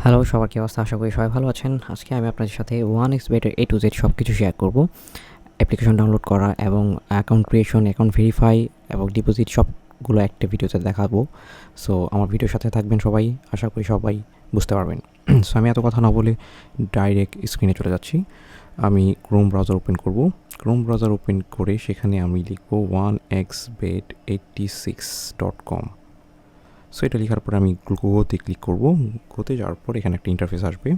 Hello, সবার কি অবস্থা? আশা করি সবাই ভালো আছেন। আজকে আমি আপনাদের সাথে 1xBet এর A to Z সব কিছু শেয়ার করব। অ্যাপ্লিকেশন ডাউনলোড করা এবং অ্যাকাউন্ট ক্রিয়েশন, অ্যাকাউন্ট ভেরিফাই এবং ডিপোজিট সবগুলো একটা ভিডিওতে দেখাবো। সো আমার ভিডিওর সাথে থাকবেন সবাই। আশা করি সবাই বুঝতে পারবেন। সো আমি এত কথা না বলে ডাইরেক্ট স্ক্রিনে চলে যাচ্ছি। আমি ক্রোম ব্রাউজার ওপেন করব। ক্রোম ব্রাউজার ওপেন করে সেখানে আমি লিখব 1xbet86.com। সো এটা লেখার পরে আমি গোতে ক্লিক করব। গোতে যাওয়ার পর এখানে একটা ইন্টারফেস আসবে।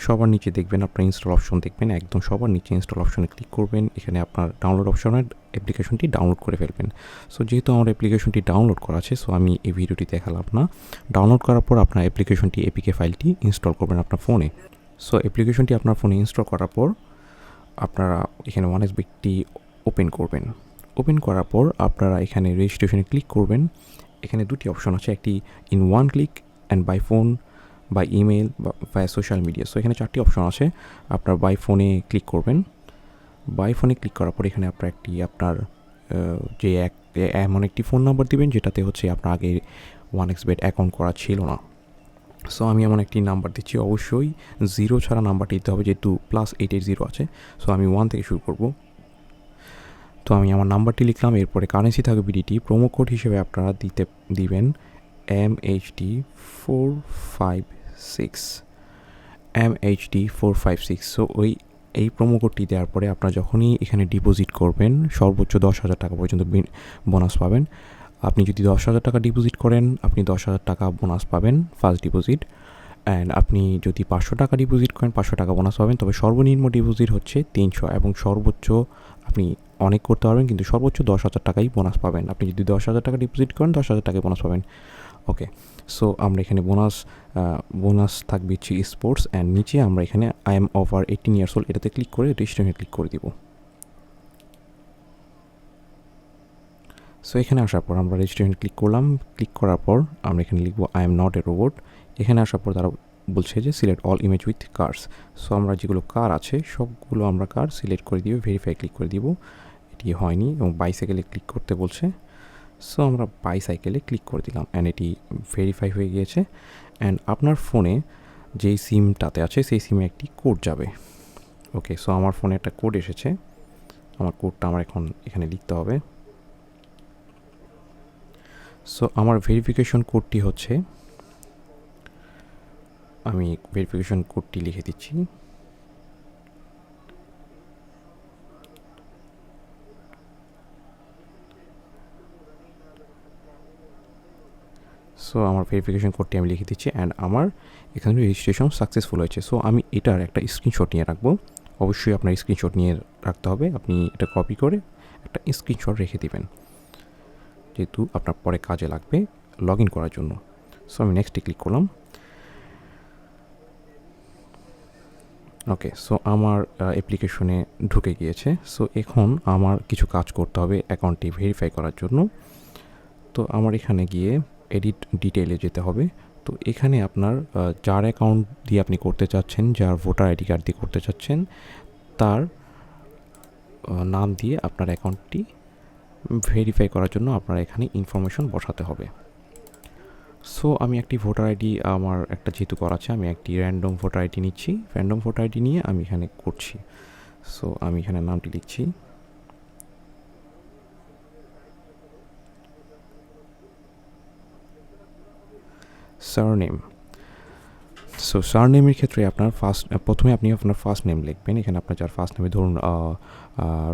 সবার নিচে দেখবেন আপনার ইনস্টল অপশন দেখবেন, একদম সবার নিচে ইনস্টল অপশনে ক্লিক করবেন। এখানে আপনার ডাউনলোড অপশনের অ্যাপ্লিকেশনটি ডাউনলোড করে ফেলবেন। সো যেহেতু আমার অ্যাপ্লিকেশনটি ডাউনলোড করা আছে, সো আমি এই ভিডিওটি দেখালাম না। ডাউনলোড করার পর আপনার অ্যাপ্লিকেশনটি এপিকে ফাইলটি ইনস্টল করবেন আপনার ফোনে। সো অ্যাপ্লিকেশনটি আপনার ফোনে ইনস্টল করার পর আপনারা এখানে 1xBetটি ওপেন করবেন। ওপেন করার পর আপনারা এখানে রেজিস্ট্রেশনে ক্লিক করবেন। এখানে দুটি অপশন আছে, একটি in one click and by phone, by email বা বাই সোশ্যাল মিডিয়া। সো এখানে চারটি অপশন আছে। আপনার বাই ফোনে ক্লিক করবেন। বাই ফোনে ক্লিক করার পর এখানে আপনার আপনার যে এমন একটি ফোন নাম্বার দিবেন যেটাতে হচ্ছে আপনার আগে 1xBet অ্যাকাউন্ট করা ছিল না। সো আমি এমন একটি নাম্বার দিচ্ছি, অবশ্যই 0 ছাড়া নাম্বারটি দিতে হবে, যেহেতু +880 আছে। সো আমি 1 থেকে শুরু করব। তো আমি আমার নাম্বারটি লিখলাম। এরপরে কারেন্সি থাকবে বিডিটি। প্রোমো কোড হিসেবে আপনারা দিবেন MHD456 MHD456। সো এই প্রোমো কোডটি দেওয়ার পরে আপনারা যখনই এখানে ডিপোজিট করবেন সর্বোচ্চ 10,000 টাকা পর্যন্ত বোনাস পাবেন। আপনি যদি 10,000 টাকা ডিপোজিট করেন আপনি 10,000 টাকা বোনাস পাবেন ফার্স্ট ডিপোজিট। অ্যান্ড আপনি যদি 500 টাকা ডিপোজিট করেন 500 টাকা বোনাস পাবেন। তবে সর্বনিম্ন ডিপোজিট হচ্ছে 300 এবং সর্বোচ্চ আপনি অনেক করতে পারবেন, কিন্তু সর্বোচ্চ 10,000 টাকাই বোনাস পাবেন। আপনি যদি 10,000 টাকা ডিপোজিট করেন 10,000 টাকাই বোনাস পাবেন। ওকে, সো আমরা এখানে বোনাস থাকবে হচ্ছে স্পোর্টস, অ্যান্ড নিচে আমরা এখানে I am over 18 years old এটাতে ক্লিক করে রেজিস্ট্রেশনে ক্লিক করে দিব। সো এখানে আসার পর আমরা রেজিস্ট্রেশন ক্লিক করলাম। ক্লিক করার পর আমরা এখানে লিখবো I am not a robot. এখানে আসার পর তারা বলছে যে select all image with cars. So আমরা যেগুলো কার আছে সবগুলো আমরা কার সিলেক্ট করে দিব, ভেরিফাই ক্লিক করে দিব। এটি হয়নি এবং বাইসাইকেলে ক্লিক করতে বলছে। সো আমরা বাইসাইকেলে ক্লিক করে দিলাম অ্যান্ড এটি ভেরিফাই হয়ে গিয়েছে। অ্যান্ড আপনার ফোনে যেই সিমটাতে আছে সেই সিমে একটি কোড যাবে। ওকে, সো আমার ফোনে একটা কোড এসেছে। আমার কোডটা আমার এখন এখানে লিখতে হবে। সো আমার ভেরিফিকেশন কোডটি হচ্ছে, আমি ভেরিফিকেশন কোডটি লিখে দিচ্ছি। সো আমার ভেরিফিকেশন কোডটি আমি লিখে দিচ্ছি অ্যান্ড আমার এখানে রেজিস্ট্রেশন সাকসেসফুল হয়েছে। সো আমি এটার একটা স্ক্রিনশট নিয়ে রাখবো। অবশ্যই আপনার স্ক্রিনশট নিয়ে রাখতে হবে। আপনি এটা কপি করে একটা স্ক্রিনশট রেখে দিবেন, যেহেতু আপনার পরে কাজে লাগবে লগ ইন করার জন্য। সো আমি নেক্সটে ক্লিক করলাম। ওকে, সো আমার অ্যাপ্লিকেশনে ঢুকে গিয়েছে। সো এখন আমার কিছু কাজ করতে হবে অ্যাকাউন্টটি ভেরিফাই করার জন্য। তো আমার এখানে গিয়ে এডিট ডিটেইলে যেতে হবে। তো এখানে আপনার যার অ্যাকাউন্ট দিয়ে আপনি করতে চাচ্ছেন, যার ভোটার আইডি কার্ড দিয়ে করতে চাচ্ছেন, তার নাম দিয়ে আপনার অ্যাকাউন্টটি ভেরিফাই করার জন্য আপনার এখানে ইনফরমেশন বসাতে হবে। সো আমি একটি ভোটার আইডি আমার একটা যেহেতু করা আছে, আমি একটি র্যান্ডম ভোটার আইডি নিচ্ছি। র্যান্ডম ভোটার আইডি নিয়ে আমি এখানে করছি। সো আমি এখানে নামটি লিখছি। সারনেম। সো সারনেমের ক্ষেত্রে আপনার প্রথমে আপনি আপনার ফার্স্ট নেম লিখবেন। এখানে আপনার যার ফার্স্ট নেমে ধরুন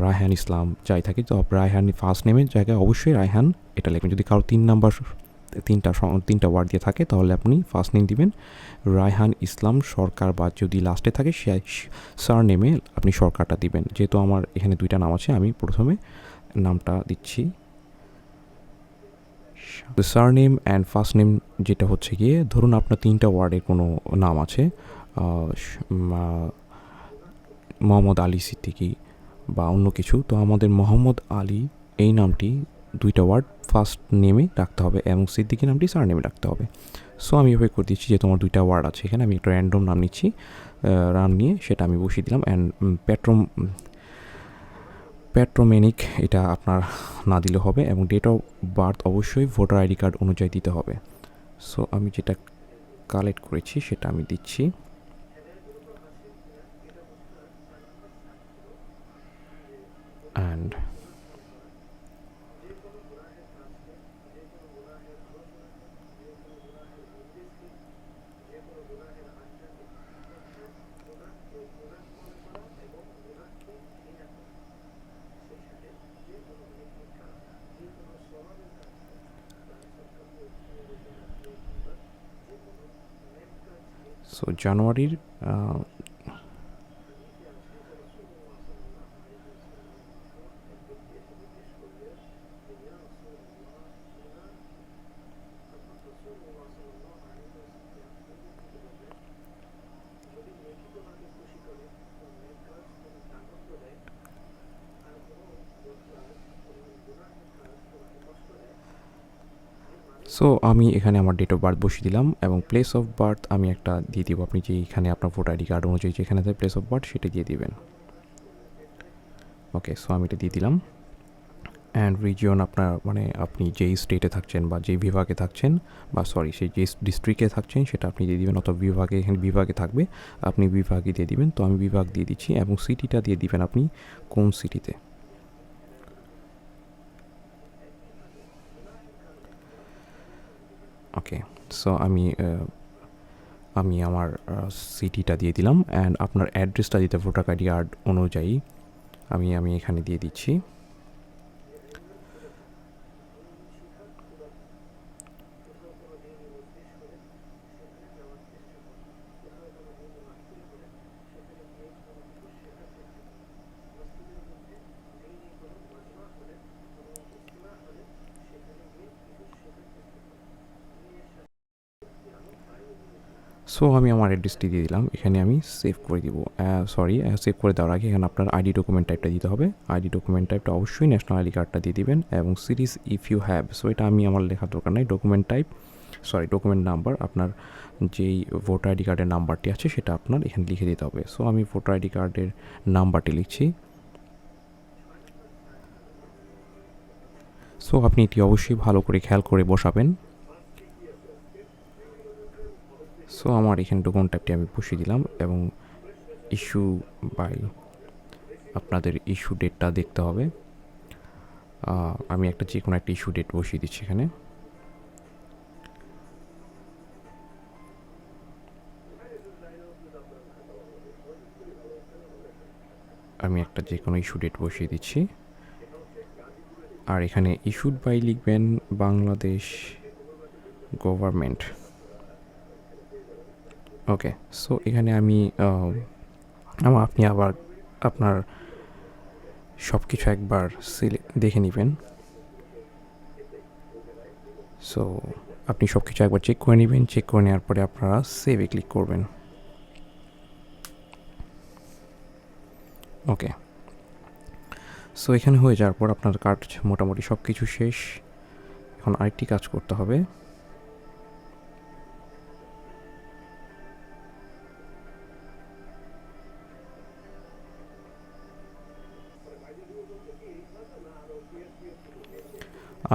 রায়হান ইসলাম যাই থাকে, তো রায়হান ফার্স্ট নেমের জায়গায় অবশ্যই রায়হান এটা লিখবেন। যদি কারো তিনটা ওয়ার্ড দিয়ে থাকে তাহলে আপনি ফার্স্ট নেম দিবেন রায়হান ইসলাম সরকার, বা যদি লাস্টে থাকে সে সারনেমে আপনি সরকারটা দিবেন। যেহেতু আমার এখানে দুইটা নাম আছে আমি প্রথমে নামটা দিচ্ছি। সারনেম অ্যান্ড ফার্স্ট নেম যেটা হচ্ছে গিয়ে, ধরুন আপনার তিনটা ওয়ার্ডের কোনো নাম আছে, মোহাম্মদ আলী সিদ্দিকী বা অন্য কিছু, তো আমাদের মোহাম্মদ আলী এই নামটি দুইটা ওয়ার্ড ফার্স্ট নেমে রাখতে হবে এবং সিদ্দিকী নামটি সারনেমে রাখতে হবে। সো আমি এভাবে করে দিচ্ছি, যেহেতু আমার দুইটা ওয়ার্ড আছে এখানে, আমি একটা র্যান্ডম নাম নিচ্ছি। নাম নিয়ে সেটা আমি বসিয়ে দিলাম। অ্যান্ড প্যাট্রোমেনিক এটা আপনার না দিলে হবে, এবং ডেট অফ বার্থ অবশ্যই ভোটার আইডি কার্ড অনুযায়ী দিতে হবে। সো আমি যেটা কালেক্ট করেছি সেটা আমি দিচ্ছি। অ্যান্ড সো জানুয়ারির সো আমি এখানে আমার ডেট অফ বার্থ বসিয়ে দিলাম এবং প্লেস অফ বার্থ আমি একটা দিয়ে দিব। আপনি যে এখানে আপনার ভোটার আইডি কার্ড অনুযায়ী যেখানে প্লেস অফ বার্থ সেটা দিয়ে দিবেন। ওকে, সো আমি এটা দিয়ে দিলাম। অ্যান্ড রিজিয়ন আপনার মানে আপনি যেই স্টেটে থাকছেন বা যেই বিভাগে থাকছেন বা সরি সেই যে ডিস্ট্রিক্টে থাকছেন সেটা আপনি দিয়ে দিবেন, অথবা বিভাগে, এখানে বিভাগে থাকবে আপনি বিভাগে দিয়ে দিবেন। তো আমি বিভাগ দিয়ে দিচ্ছি এবং সিটিটা দিয়ে দিবেন আপনি কোন সিটিতে। ওকে, সো আমি আমার সিটিটা দিয়ে দিলাম অ্যান্ড আপনার অ্যাড্রেসটা দিতে ভোটার আইডি কার্ড অনুযায়ী আমি এখানে দিয়ে দিচ্ছি। সো আমি আমার অ্যাড্রেসটি দিয়ে দিলাম, এখানে আমি সেভ করে দিব। সেভ করে দেওয়ার আগে এখানে আপনার আইডি ডকুমেন্ট টাইপটা দিতে হবে। আইডি ডকুমেন্ট টাইপটা অবশ্যই ন্যাশনাল আইডি কার্ডটা দিয়ে দিবেন এবং series if you have, so এটা আমি আমার লেখার দরকার নাই। ডকুমেন্ট নাম্বার, আপনার যেই ভোটার আইডি কার্ডের নাম্বারটি আছে সেটা আপনার এখানে লিখে দিতে হবে। সো আমি ভোটার আইডি কার্ডের নাম্বারটি লিখছি। সো আপনি এটি অবশ্যই ভালো করে খেয়াল করে বসাবেন। সো আমার এখানে ডকুমেন্ট টাইপটি আমি বসিয়ে দিলাম এবং ইস্যু বাই আপনাদের ইস্যু ডেটটা দেখতে হবে। আমি যে কোনো একটা ইস্যু ডেট বসিয়ে দিচ্ছি এখানে। আমি যে কোনো ইস্যু ডেট বসিয়ে দিচ্ছি আর এখানে ইস্যুড বাই লিখবেন বাংলাদেশ গভর্নমেন্ট। ওকে, সো এখানে আপনি আবার আপনার সব কিছু একবার দেখে নেবেন। সো আপনি সব কিছু একবার চেক করে নেবেন। চেক করে নেওয়ার পরে আপনারা সেভে ক্লিক করবেন। ওকে, সো এখানে হয়ে যাওয়ার পর আপনার কার্ড মোটামুটি সব কিছু শেষ। এখন আরেকটি কাজ করতে হবে।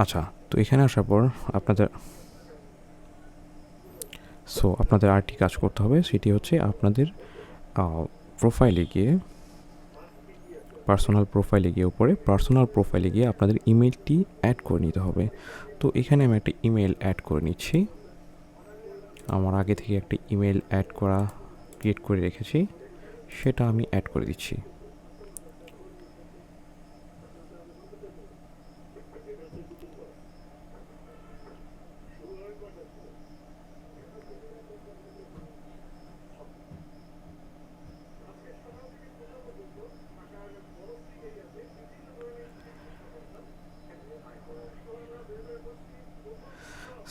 আচ্ছা, তো এখানে আসার পর আপনাদের আরেকটি কাজ করতে হবে, সেটি হচ্ছে আপনাদের প্রোফাইলে গিয়ে পার্সোনাল প্রোফাইলে গিয়ে আপনাদের ইমেলটি অ্যাড করে নিতে হবে। তো এখানে আমি একটা ইমেল অ্যাড করে নিচ্ছি। আমার আগে থেকে একটা ইমেল ক্রিয়েট করে রেখেছি, সেটা আমি অ্যাড করে দিচ্ছি।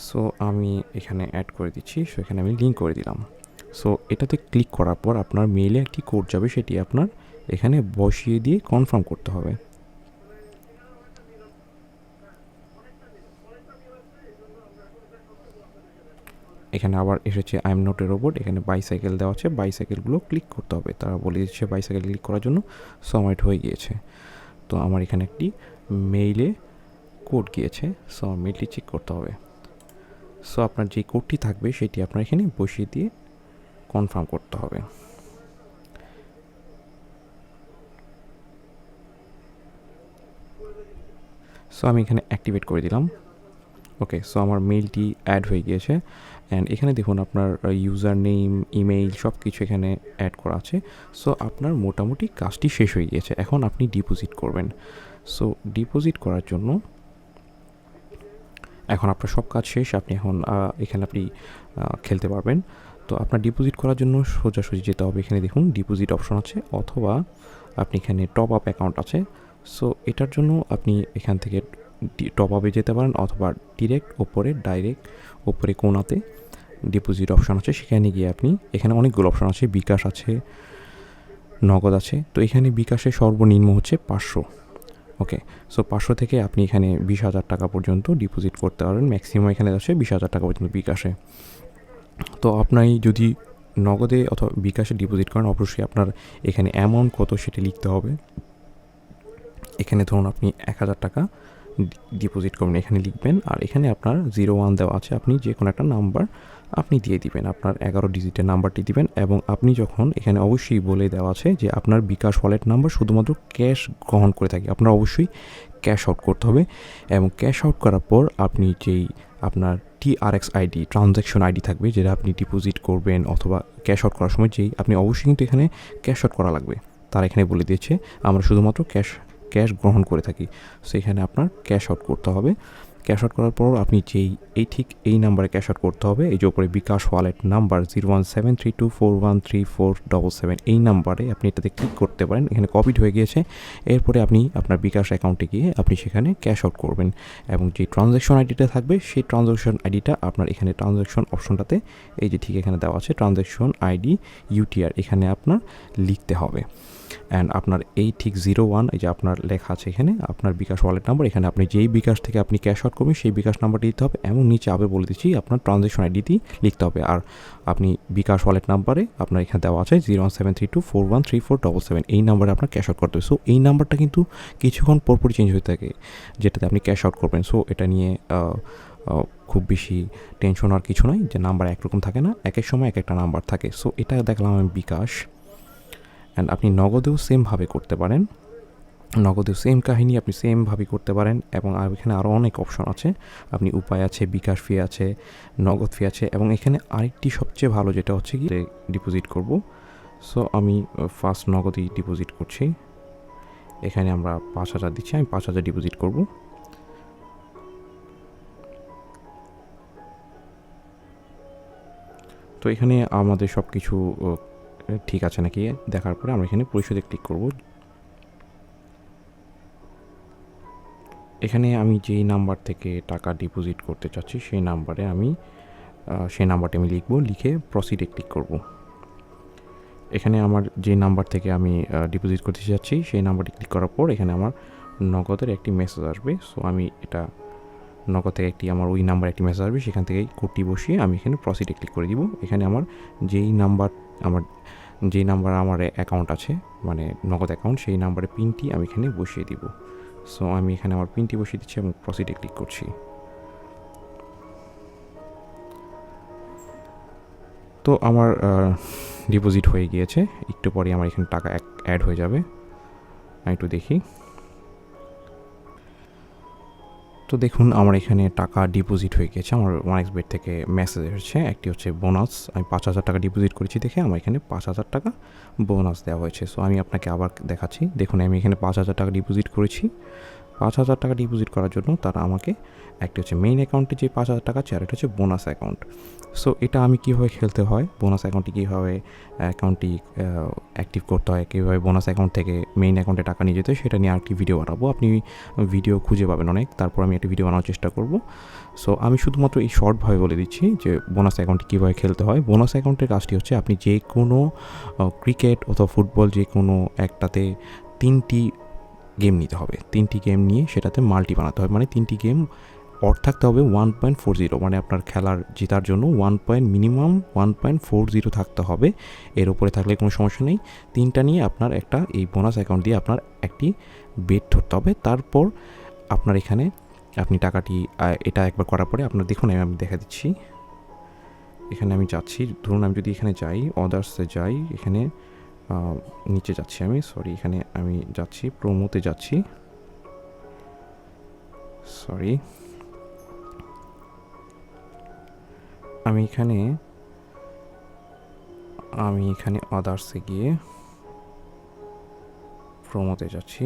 সো আমি এখানে অ্যাড করে দিচ্ছি। সো এখানে আমি লিঙ্ক করে দিলাম। সো এটাতে ক্লিক করার পর আপনার মেইলে একটি কোড যাবে, সেটি আপনার এখানে বসিয়ে দিয়ে কনফার্ম করতে হবে। এখানে আবার এসেছে I am not a robot, এখানে বাইসাইকেল দেওয়া আছে, বাইসাইকেলগুলো ক্লিক করতে হবে। তারা বলে দিচ্ছে বাইসাইকেল ক্লিক করার জন্য সাবমিট হয়ে গিয়েছে। তো আমার এখানে একটি মেইলে কোড গিয়েছে, সো মেইলটি চেক করতে হবে। সো আপনার যে কোডটি থাকবে সেটি আপনার এখানে বসিয়ে দিয়ে কনফার্ম করতে হবে। সো আমি এখানে অ্যাক্টিভেট করে দিলাম। ওকে, সো আমার মেইলটি অ্যাড হয়ে গিয়েছে। অ্যান্ড এখানে দেখুন আপনার ইউজার নেম, ইমেইল সব কিছু এখানে অ্যাড করা আছে। সো আপনার মোটামুটি কাজটি শেষ হয়ে গিয়েছে। এখন আপনি ডিপোজিট করবেন। সো ডিপোজিট করার জন্য এখন আপনার সব কাজ শেষ। আপনি এখন এখানে আপনি খেলতে পারবেন। তো আপনার ডিপোজিট করার জন্য সোজাসুজি যেতে হবে। এখানে দেখুন ডিপোজিট অপশন আছে, অথবা আপনি এখানে টপ আপ অ্যাকাউন্ট আছে। সো এটার জন্য আপনি এখান থেকে টপ আপে যেতে পারেন, অথবা ডাইরেক্ট ওপরে কোণাতে ডিপোজিট অপশন আছে, সেখানে গিয়ে আপনি এখানে অনেকগুলো অপশন আছে, বিকাশ আছে, নগদ আছে। তো এখানে বিকাশে সর্বনিম্ন হচ্ছে 500। ওকে, সো 500 থেকে আপনি এখানে 20,000 টাকা পর্যন্ত ডিপোজিট করতে পারবেন। ম্যাক্সিমাম এখানে আছে 20,000 টাকা পর্যন্ত বিকাশে। তো আপনি যদি নগদে অথবা বিকাশে ডিপোজিট করেন, অবশ্যই আপনার এখানে অ্যামাউন্ট কত সেটা লিখতে হবে। এখানে ধরুন আপনি 1,000 টাকা ডিপোজিট করবেন, এখানে লিখবেন। আর এখানে আপনার 01 দেওয়া আছে, আপনি যে কোনো একটা নাম্বার আপনি দিয়ে দিবেন, আপনার 11 ডিজিটের নাম্বারটি দিবেন। এবং আপনি যখন এখানে অবশ্যই বলে দেওয়া আছে যে আপনার বিকাশ ওয়ালেট নাম্বার শুধুমাত্র ক্যাশ গ্রহণ করে থাকে, আপনার অবশ্যই ক্যাশ আউট করতে হবে। এবং ক্যাশ আউট করার পর আপনি যেই আপনার TRX আইডি, ট্রানজ্যাকশন আইডি থাকবে, যেটা আপনি ডিপোজিট করবেন অথবা ক্যাশ আউট করার সময় যেই আপনি অবশ্যই কিন্তু এখানে ক্যাশ আউট করা লাগবে। তারা এখানে বলে দিয়েছে আমরা শুধুমাত্র ক্যাশ গ্রহণ করে থাকি। সেখানে আপনার ক্যাশ আউট করতে হবে। ক্যাশ আউট করার পর আপনি ঠিক এই নাম্বারে ক্যাশ আউট করতে হবে। এই যে উপরে বিকাশ ওয়ালেট নাম্বার 017324134777, এই নাম্বারে আপনি এটাতে ক্লিক করতে পারেন। এখানে কপিড হয়ে গিয়েছে। এরপরে আপনি আপনার বিকাশ অ্যাকাউন্টে গিয়ে আপনি সেখানে ক্যাশ আউট করবেন। এবং যে ট্রানজ্যাকশন আইডিটা থাকবে সেই ট্রানজ্যাকশন আইডিটা আপনার এখানে ট্রানজ্যাকশন অপশনটাতে এই যে ঠিক এখানে দেওয়া আছে ট্রানজ্যাকশন আইডি UTR, এখানে আপনার লিখতে হবে। অ্যান্ড আপনার এই ঠিক 01 এই যে আপনার লেখা আছে এখানে আপনার বিকাশ ওয়ালেট নাম্বার, এখানে আপনি যেই বিকাশ থেকে আপনি ক্যাশ আউট করবেন সেই বিকাশ নাম্বারটি দিতে হবে। এবং নিচে আবার বলে দিচ্ছি আপনার ট্রানজ্যাকশন আইডিটি লিখতে হবে। আর আপনি বিকাশ ওয়ালেট নাম্বারে আপনার এখানে দেওয়া আছে 01732413477, এই নাম্বারে আপনার ক্যাশ আউট করতে হবে। সো এই নাম্বারটা কিন্তু কিছুক্ষণ পরপরই চেঞ্জ হয়ে থাকে, যেটাতে আপনি ক্যাশ আউট করবেন। সো এটা নিয়ে খুব বেশি টেনশন আর কিছু নয়, যে নাম্বার একরকম থাকে না, এক এক সময় এক একটা নাম্বার থাকে। সো এটা দেখলাম আমি বিকাশ। অ্যান্ড আপনি নগদেও সেমভাবে করতে পারেন, নগদেও সেম কাহিনী আপনি সেমভাবে করতে পারেন। এবং এখানে আরও অনেক অপশন আছে, আপনি উপায় আছে, বিকাশ ফি আছে, নগদ ফি আছে। এবং এখানে আরেকটি সবচেয়ে ভালো যেটা হচ্ছে কি ডিপোজিট করব। সো আমি ফার্স্ট নগদেই ডিপোজিট করছি। এখানে আমরা 5,000 দিচ্ছি, আমি 5,000 ডিপোজিট করব। তো এখানে আমাদের সব কিছু ঠিক আছে নাকি দেখার পরে আমরা এখানে পরিশোধে ক্লিক করব। এখানে আমি যেই নাম্বার থেকে টাকা ডিপোজিট করতে চাচ্ছি সেই নাম্বারটি আমি লিখব, লিখে প্রসিডে ক্লিক করব। এখানে আমার যে নাম্বার থেকে আমি ডিপোজিট করতে চাচ্ছি সেই নাম্বারটি ক্লিক করার পর এখানে আমার নগদের একটি মেসেজ আসবে। সো আমি এটা নগদ থেকে আমার ওই নাম্বার একটি মেসেজ আসবে, সেখান থেকে কোডটি বসিয়ে আমি এখানে প্রসিডে ক্লিক করে দিব। এখানে আমার যেই নাম্বার আমার অ্যাকাউন্ট আছে, মানে নগদ অ্যাকাউন্ট, সেই নাম্বারের পিনটি আমি এখানে বসিয়ে দিব। সো আমি এখানে আমার পিনটি বসিয়ে দিচ্ছি এবং প্রসিডে ক্লিক করছি। তো আমার ডিপোজিট হয়ে গিয়েছে। একটু পরে আমার এখানে টাকা অ্যাড হয়ে যাবে, আমি একটু দেখি। তো দেখুন আমার এখানে টাকা ডিপোজিট হয়ে গেছে। আমার OneXBet থেকে মেসেজ এসেছে, একটি হচ্ছে বোনাস। আমি 5,000 টাকা ডিপোজিট করেছি দেখে আমার এখানে 5,000 টাকা বোনাস দেওয়া হয়েছে। সো আমি আপনাকে আবার দেখাচ্ছি। দেখুন আমি এখানে 5,000 টাকা ডিপোজিট করেছি। 5,000 টাকা ডিপোজিট করার জন্য তারা আমাকে একটি হচ্ছে মেইন অ্যাকাউন্টে যে 5,000 টাকা আছে, আর এটা হচ্ছে বোনাস অ্যাকাউন্ট। সো এটা আমি কীভাবে খেলতে হয়, বোনাস অ্যাকাউন্টটি কীভাবে অ্যাক্টিভ করতে হয়, কীভাবে বোনাস অ্যাকাউন্ট থেকে মেইন অ্যাকাউন্টে টাকা নিয়ে যেতে হয়, সেটা নিয়ে আরেকটি ভিডিও বানাবো। আপনি ভিডিও খুঁজে পাবেন অনেক, তারপর আমি একটা ভিডিও বানানোর চেষ্টা করব। সো আমি শুধুমাত্র এই শর্টভাবে বলে দিচ্ছি যে বোনাস অ্যাকাউন্টটি কীভাবে খেলতে হয়। বোনাস অ্যাকাউন্টের কাজটি হচ্ছে আপনি যে কোনো ক্রিকেট অথবা ফুটবল যে কোনো একটাতে 3টি গেম নিতে হবে। 3টি গেম নিয়ে সেটাতে মাল্টি বানাতে হবে, মানে 3টি গেম অর থাকতে হবে 1.40, মানে আপনার খেলার জেতার জন্য মিনিমাম 1.40 থাকতে হবে। এর উপরে থাকলে কোনো সমস্যা নেই। 3টা নিয়ে আপনার এই বোনাস অ্যাকাউন্ট দিয়ে আপনার একটি বেট ধরতে হবে। তারপর আপনার এখানে আপনি টাকাটি এটা একবার করার পরে আপনার দেখুন আমি দেখা দিচ্ছি। এখানে আমি যাচ্ছি, ধরুন আমি যদি এখানে যাই, অদার্সে যাই, এখানে নিচে যাচ্ছি আমি, সরি এখানে আমি যাচ্ছি, প্রোমোতে যাচ্ছি, সরি আমি এখানে আদার্সে গিয়ে প্রোমোতে যাচ্ছি।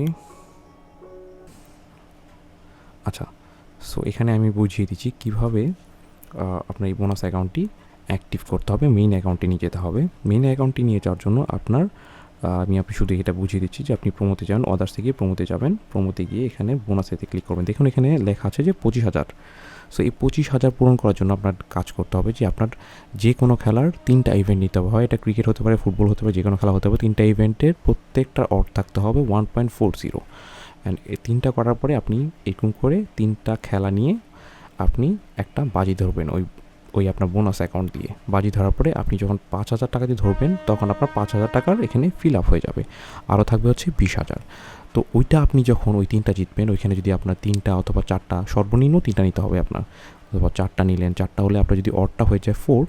আচ্ছা, সো এখানে আমি বুঝিয়ে দিচ্ছি কীভাবে আপনার এই বোনাস অ্যাকাউন্টটি অ্যাক্টিভ করতে হবে। মেইন অ্যাকাউন্টে নিয়ে যেতে হবে। মেইন অ্যাকাউন্টে নিয়ে যাওয়ার জন্য আমি শুধু এটা বুঝিয়ে দিচ্ছি যে আপনি প্রোমোতে যান, আদার্সে গিয়ে প্রোমোতে যাবেন, প্রোমোতে গিয়ে এখানে বোনাসেতে ক্লিক করবেন। দেখুন এখানে লেখা আছে যে 25,000। সো এই 25,000 পূরণ করার জন্য আপনার কাজ করতে হবে যে আপনার যে কোনো খেলার 3টা ইভেন্ট নিতে হবে। হয় এটা ক্রিকেট হতে পারে, ফুটবল হতে পারে, যে কোনো খেলা হতে পারে। 3টা ইভেন্টের প্রত্যেকটার অড থাকতে হবে 1.40। অ্যান্ড এই 3টা করার পরে আপনি এরকম করে 3টা খেলা নিয়ে আপনি একটা বাজি ধরবেন ওই আপনার বোনাস অ্যাকাউন্ট দিয়ে। বাজি ধরার পরে আপনি যখন 5,000 টাকা দিয়ে ধরবেন তখন আপনার 5,000 টাকার এখানে ফিল আপ হয়ে যাবে। আরও থাকবে হচ্ছে 20,000। তো ওইটা আপনি যখন ওই 3টা জিতবেন, ওইখানে যদি আপনার 3টা অথবা 4টা, সর্বনিম্ন 3টা নিতে হবে আপনার, অথবা 4টা নিলেন, 4টা হলে আপনার যদি অডটা হয়ে যায় 4,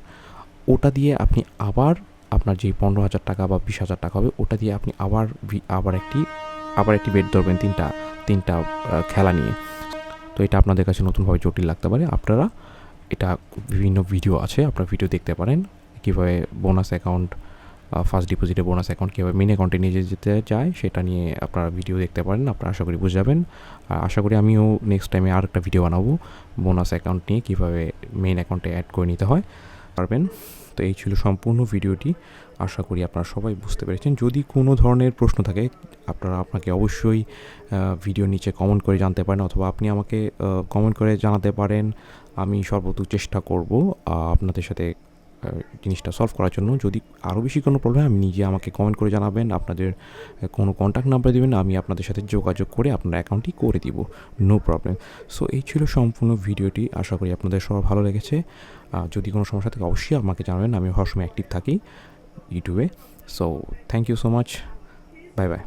ওটা দিয়ে আপনি আবার আপনার যেই 15,000 টাকা বা 20,000 টাকা হবে ওটা দিয়ে আপনি আবার একটি বেট ধরবেন 3টা খেলা নিয়ে। তো এটা আপনাদের কাছে নতুনভাবে জটিল লাগতে পারে। আপনারা এটা বিভিন্ন ভিডিও আছে, আপনারা ভিডিও দেখতে পারেন কীভাবে বোনাস অ্যাকাউন্ট, ফার্স্ট ডিপোজিটে বোনাস অ্যাকাউন্ট কীভাবে মেন অ্যাকাউন্টে নিয়ে যেতে যায় সেটা নিয়ে আপনারা ভিডিও দেখতে পারেন। আপনারা আশা করি বুঝে যাবেন। আর আশা করি আমিও নেক্সট টাইমে আর একটা ভিডিও বানাবো বোনাস অ্যাকাউন্ট নিয়ে, কীভাবে মেন অ্যাকাউন্টে অ্যাড করে নিতে হয় পারবেন। তো এই ছিল সম্পূর্ণ ভিডিওটি। আশা করি আপনারা সবাই বুঝতে পেরেছেন। যদি কোনো ধরনের প্রশ্ন থাকে আপনাকে অবশ্যই ভিডিওর নিচে কমেন্ট করে জানতে পারেন, অথবা আপনি আমাকে কমেন্ট করে জানাতে পারেন। আমি সর্বোচ্চ চেষ্টা করব আপনাদের সাথে জিনিসটা সলভ করার জন্য। যদি আরও বেশি কোনো প্রবলেম আমি নিজে আমাকে কমেন্ট করে জানাবেন, আপনাদের কোনো কন্ট্যাক্ট নাম্বার দেবেন, আমি আপনাদের সাথে যোগাযোগ করে আপনার অ্যাকাউন্টটি করে দিব, নো প্রবলেম। সো এই ছিল সম্পূর্ণ ভিডিওটি। আশা করি আপনাদের সবার ভালো লেগেছে। যদি কোনো সমস্যা থাকে অবশ্যই আমাকে জানাবেন, আমি সবসময় অ্যাক্টিভ থাকি ইউটিউবে। So thank you so much, bye by.